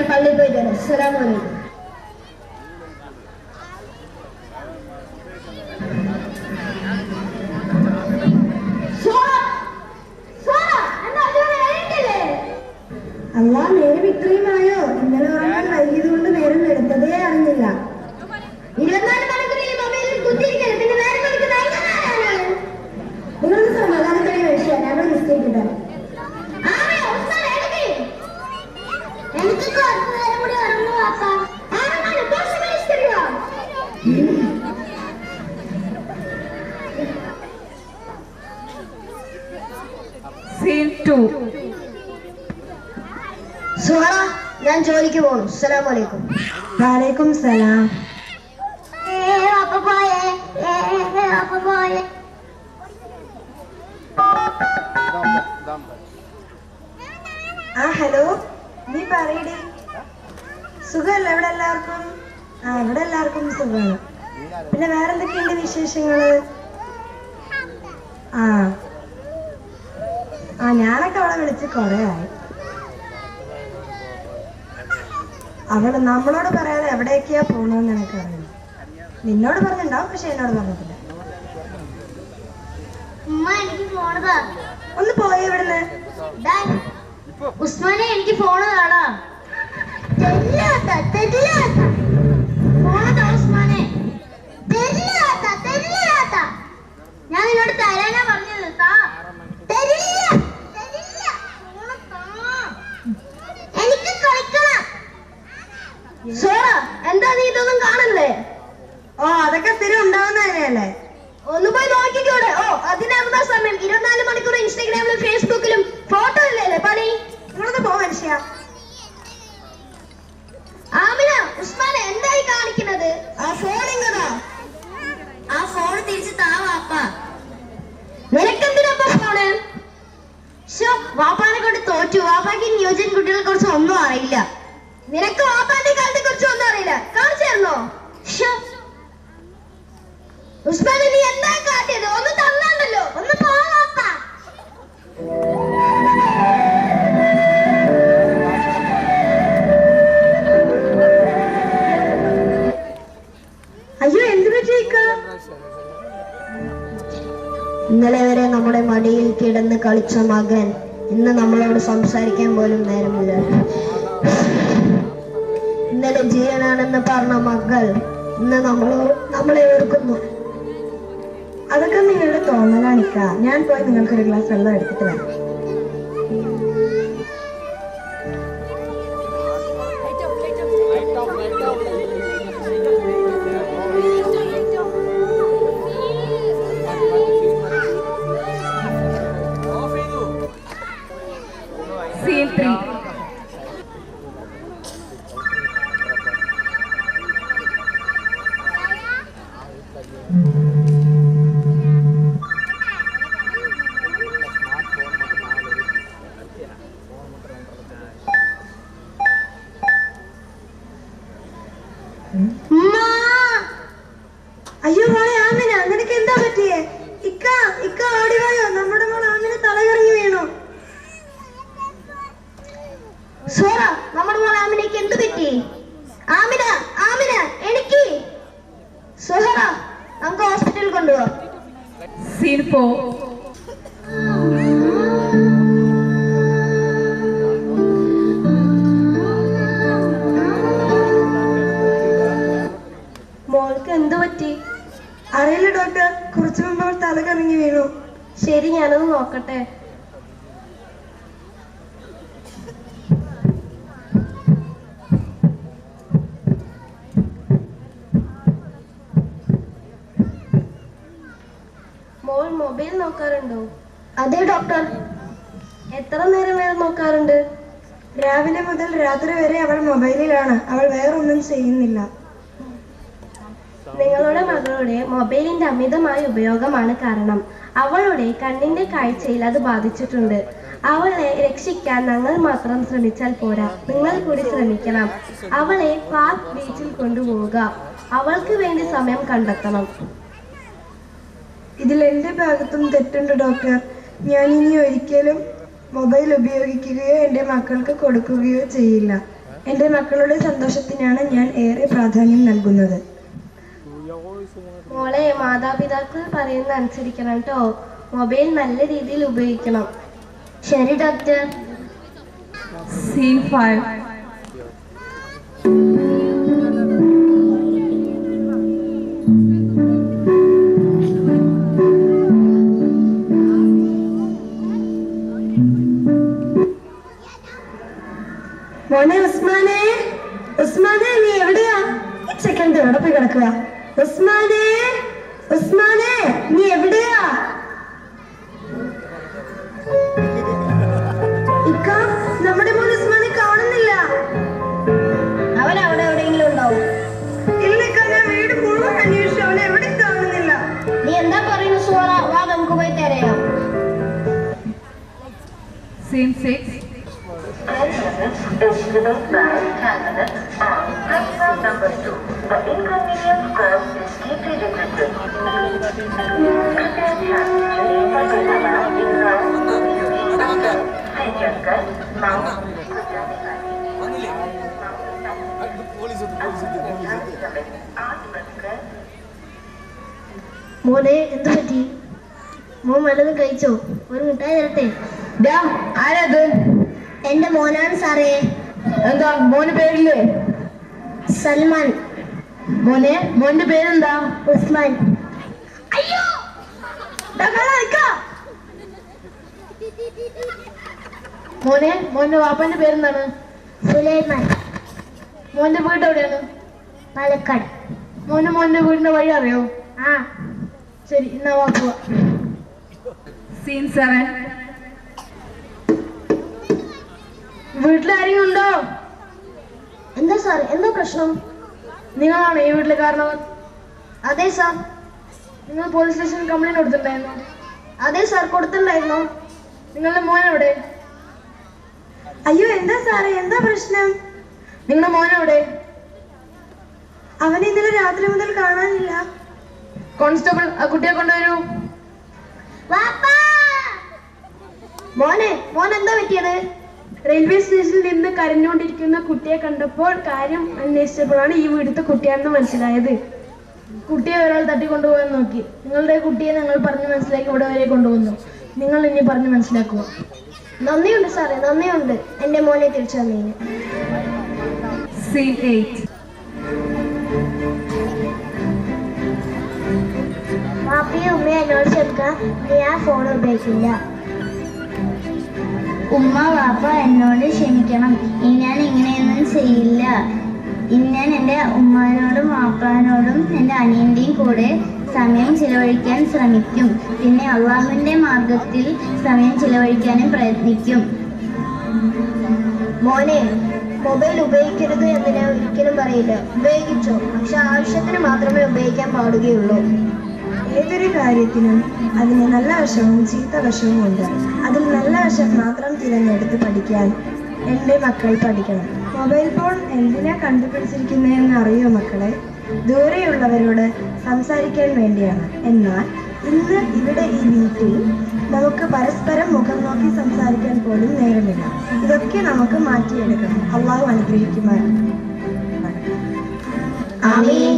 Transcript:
പള്ളിയിൽ പോയിട്ട് വരാം. അസ്സലാമു അലൈക്കും. അല്ലാ, നേരം ഇത്രയുമായോ? ഇന്നലെ ഉറങ്ങാൻ വൈകിയത് കൊണ്ട് നേരം എടുത്തതേ അറിഞ്ഞില്ല. 24 മണിക്കൂർ ഈ മൊബൈലിൽ കുത്തിയിരിക്കരുത്. പിന്നെ നേരം നിങ്ങൾക്ക് സമാധാനത്തിന് വിഷയം ഞങ്ങൾ നിശ്ചയിക്കട്ടെ. സുഹറ, ഞാൻ ജോലിക്ക് പോണു. അസ്സലാമു അലൈക്കും. വലൈക്കും സലാം. ഹലോ, നീ പറയടി. സുഖമല്ല ഇവിടെ എല്ലാവർക്കും? ഇവിടെ എല്ലാവർക്കും സുഖമാണ്. പിന്നെ വേറെന്തൊക്കെയുണ്ട് വിശേഷങ്ങള്? ഞാനൊക്കെ അവളെ വിളിച്ച് കൊറേ ആയി. അവള് നമ്മളോട് പറയാതെ എവിടേക്കാ പോണെന്ന് എനിക്ക് അറിയാം. നിന്നോട് പറഞ്ഞിട്ടുണ്ടാവും, പക്ഷെ എന്നോട് പറഞ്ഞിട്ടില്ല. ഒന്ന് പോയി ഇവിടുന്ന്. ഉസ്മാനെ, എനിക്ക് ഫോണ് കാണാം. ഞാൻ നിന്നോട് തരാനാ പറഞ്ഞത്. എനിക്ക് കളിക്കണം. എന്താ നീ ഇതൊന്നും കാണല്ലേ? അതൊക്കെ സ്ഥിരം ഉണ്ടാവുന്നതന്നെയല്ലേ? ഒന്ന് പോയി നോക്കിക്കോടെ. അതിനെന്താ സമയം? 24 മണിക്കൂർ ഇൻസ്റ്റാഗ്രാമിലും ഫേസ്ബുക്കിലും ഫോട്ടോ ഇല്ലല്ലേ പണി? നിങ്ങളൊന്ന് പോ മനുഷ്യ. ആമിന, ഉസ്മാനെ എന്തായി കാണിക്കുന്നത്? ആ ഫോൺ ഇങ്ങതാ. ആ ഫോൺ തിരിച്ച് താ വാപ്പ. നിനക്കെന്തിനാ ഫോണ്? വാപ്പാനെ കൊണ്ട് തോറ്റു. വാപ്പാക്ക് ന്യൂജൻ കുട്ടികളെ കുറിച്ച് ഒന്നും അറിയില്ല. നിനക്ക് വാപ്പാന്റെ കാലത്തെ കുറിച്ച് ഒന്നും അറിയില്ല. കാണിച്ചായിരുന്നോ? ഉസ്മാനെ, നീ എന്താ കാട്ടിയത്? ഒന്ന് തന്നാണ്ടല്ലോ. ഒന്ന് പോ വാപ്പ. അയ്യോ, എന്ത് പറ്റിയേക്ക? ഇന്നലെ വരെ നമ്മുടെ മടിയിൽ കിടന്ന് കളിച്ച മകൻ ഇന്ന് നമ്മളോട് സംസാരിക്കാൻ പോലും നേരമില്ല. ഇന്നലെ ജീവനാണെന്ന് പറഞ്ഞ മകൾ ഇന്ന് നമ്മളെ ഓർക്കുന്നു. അതൊക്കെ നിങ്ങളുടെ തോന്നലാണിക്ക. ഞാൻ പോയി നിങ്ങൾക്കൊരു ഗ്ലാസ് വെള്ളം എടുത്തിട്ട് വരാം. അയ്യോ മോളെ ആമിന, നിനക്ക് എന്താ പറ്റിയേ? ഇക്ക ഓടിവായോ. നമ്മുടെ മോൾ ആമിന തലകറങ്ങി വീണു. സോറ, നമ്മുടെ മോൾ ആമിനയ്ക്ക് എന്ത് പറ്റി? ആമിന, ആമിന, എനിക്ക് സോഹറ, നമുക്ക് ഹോസ്പിറ്റലിൽ കൊണ്ടുപോവാം. മോൾക്ക് എന്ത് പറ്റി? അറിയില്ല ഡോക്ടർ. കുറച്ചു മുമ്പ് അവൾ തലകറങ്ങി വീണു. ശരി, ഞാനൊന്ന് നോക്കട്ടെ. മോൾ മൊബൈൽ നോക്കാറുണ്ടോ? അതെ ഡോക്ടർ. എത്ര നേരം വരെ നോക്കാറുണ്ട്? രാവിലെ മുതൽ രാത്രി വരെ അവൾ മൊബൈലിലാണ്. അവൾ വേറൊന്നും ചെയ്യുന്നില്ല. നിങ്ങളുടെ മകളുടെ മൊബൈലിന്റെ അമിതമായ ഉപയോഗമാണ് കാരണം. അവളുടെ കണ്ണിന്റെ കാഴ്ചയിൽ അത് ബാധിച്ചിട്ടുണ്ട്. അവളെ രക്ഷിക്കാൻ ഞങ്ങൾ മാത്രം ശ്രമിച്ചാൽ പോരാ, നിങ്ങൾ കൂടി ശ്രമിക്കണം. അവളെ പാർക്ക് ബീച്ചിൽ കൊണ്ടുപോവുക. അവൾക്ക് വേണ്ടി സമയം കണ്ടെത്തണം. ഇതിൽ എൻ്റെ ഭാഗത്തും തെറ്റുണ്ട് ഡോക്ടർ. ഞാൻ ഇനി ഒരിക്കലും മൊബൈൽ ഉപയോഗിക്കുകയോ എൻ്റെ മക്കൾക്ക് കൊടുക്കുകയോ ചെയ്യില്ല. എൻ്റെ മക്കളുടെ സന്തോഷത്തിനാണ് ഞാൻ ഏറെ പ്രാധാന്യം നൽകുന്നത്. മോളെ, മാതാപിതാക്കൾ പറയുന്ന അനുസരിക്കണം കേട്ടോ. മൊബൈൽ നല്ല രീതിയിൽ ഉപയോഗിക്കണം. ശരി ഡോക്ടർ. Scene 5. മോനെ ഉസ്മാനെ, ഉസ്മാനെ നീ എവിടെയാ? ഈ ചെക്കൻ്റെ എവിടെ പോയി കിടക്കുക? ഉസ്മാനെ, ഉസ്മാനെ നീ എവിടെയാ? ഇക്ക, നമ്മുടെ മോൻ ഉസ്മാനെ കാണുന്നില്ല. അവൻ അവിടെ എവിടെയെങ്കിലും ഉണ്ടാവും. ഇല്ലക്ക, ഞാൻ വീട് മുഴുവൻ അന്വേഷിച്ചു, അവനെ എവിടെയും കാണുന്നില്ല. നീ എന്താ പറയുന്നു സുഹറ? വാ നമുക്ക് പോയി തിരയാം. Scene 6. 10 minutes is delayed by 10 minutes on platform number 2. The inconvenience caused is deeply regretted. कृपया ध्यान दीजिए प्रक्रिया से चलकर माउस को जाने वाली 8:00 മോനെ, എന്ത് പറ്റി? മോൻ വല്ലതും കഴിച്ചോ? ഒരു മിഠായി തരട്ടെ? ആരത്? എന്റെ മോനാണ് സാറേ. എന്താ മോന് പേരില്ലേ? സൽമാൻ. മോനെ, മോന്റെ പേരെന്താ? ഉസ്മാൻ. അയ്യോ, മോനെ, മോന്റെ വാപ്പന്റെ പേരെന്താണ്? സുലൈമാൻ. മോന്റെ വീട് എവിടെയാണ്? പാലക്കാട്. മോന്റെ വീടിന്റെ വഴി അറിയോ? ആ. ശരി, എന്നാ വാക്കുക. Scene 7. വീട്ടിലാരെങ്കിലും ഉണ്ടോ? എന്താ സാർ, എന്താ പ്രശ്നം? നിങ്ങളാണ് ഈ വീട്ടിലെ കാരണവർ? അതെ സാർ. നിങ്ങൾ പോലീസ് സ്റ്റേഷനിൽ കംപ്ലൈന്റ് കൊടുത്തിട്ടുണ്ടായിരുന്നു? അതെ സാർ, കൊടുത്തിട്ടുണ്ടായിരുന്നു. നിങ്ങളുടെ മോൻ എവിടെ? അയ്യോ, എന്താ സാറേ, എന്താ പ്രശ്നം? നിങ്ങളുടെ മോൻ എവിടെ? അവനെ ഇന്നലെ രാത്രി മുതൽ കാണാനില്ല. കോൺസ്റ്റബിൾ, ആ കുട്ടിയെ കൊണ്ടുവരൂ. മോനെ, മോൻ എന്താ പറ്റിയത്? റെയിൽവേ സ്റ്റേഷനിൽ നിന്ന് കരഞ്ഞുകൊണ്ടിരിക്കുന്ന കുട്ടിയെ കണ്ടപ്പോൾ കാര്യം അന്വേഷിച്ചപ്പോഴാണ് ഈ വീടുത്തെ കുട്ടിയാണെന്ന് മനസ്സിലായത്. കുട്ടിയെ ഒരാൾ തട്ടിക്കൊണ്ടുപോകാൻ നോക്കി. നിങ്ങളുടെ കുട്ടിയെ ഞങ്ങൾ പറഞ്ഞ് മനസ്സിലാക്കി ഇവിടെ വരെ കൊണ്ടുവന്നു. നിങ്ങൾ ഇനി പറഞ്ഞ് മനസ്സിലാക്കുക. നന്ദിയുണ്ട് സാറേ, നന്ദിയുണ്ട് എന്റെ മോനെ തിരിച്ചു തന്നതിന്. Scene 8. പാപ്പയും ഉമ്മയെ എന്നോട് ചേർക്കാൻ ഞാൻ ഫോൺ ഉപയോഗിക്കില്ല. ഉമ്മ വാപ്പ എന്നോട് ക്ഷമിക്കണം. ഇനി ഞാൻ ഇങ്ങനെയൊന്നും ചെയ്യില്ല. ഇനി ഞാൻ എൻ്റെ ഉമ്മാനോടും വാപ്പാനോടും എൻ്റെ അനിയൻ്റെയും കൂടെ സമയം ചിലവഴിക്കാൻ ശ്രമിക്കും. പിന്നെ അള്ളാഹുവിൻ്റെ മാർഗത്തിൽ സമയം ചിലവഴിക്കാനും പ്രയത്നിക്കും. മോനെ, മൊബൈൽ ഉപയോഗിക്കരുത് എന്ന് ഞാൻ ഒരിക്കലും പറയില്ല. ഉപയോഗിച്ചോ, പക്ഷെ ആവശ്യത്തിന് മാത്രമേ ഉപയോഗിക്കാൻ പാടുകയുള്ളൂ. ഏതൊരു കാര്യത്തിനും അതിന് നല്ല വശവും ചീത്ത വശവും ഉണ്ട്. അതിൽ നല്ല വശം മാത്രം തിരഞ്ഞെടുത്ത് പഠിക്കാൻ എൻ്റെ മക്കൾ പഠിക്കണം. മൊബൈൽ ഫോൺ എന്തിനാ കണ്ടുപിടിച്ചിരിക്കുന്നതെന്ന് അറിയോ മക്കളെ? ദൂരെയുള്ളവരോട് സംസാരിക്കാൻ വേണ്ടിയാണ്. എന്നാൽ ഇന്ന് ഇവിടെ ഈ വീട്ടിൽ നമുക്ക് പരസ്പരം മുഖം നോക്കി സംസാരിക്കാൻ പോലും നേരമില്ല. ഇതൊക്കെ നമുക്ക് മാറ്റിയെടുക്കണം. അള്ളാഹു അനുഗ്രഹിക്കുമാറാകട്ടെ. ആമീൻ.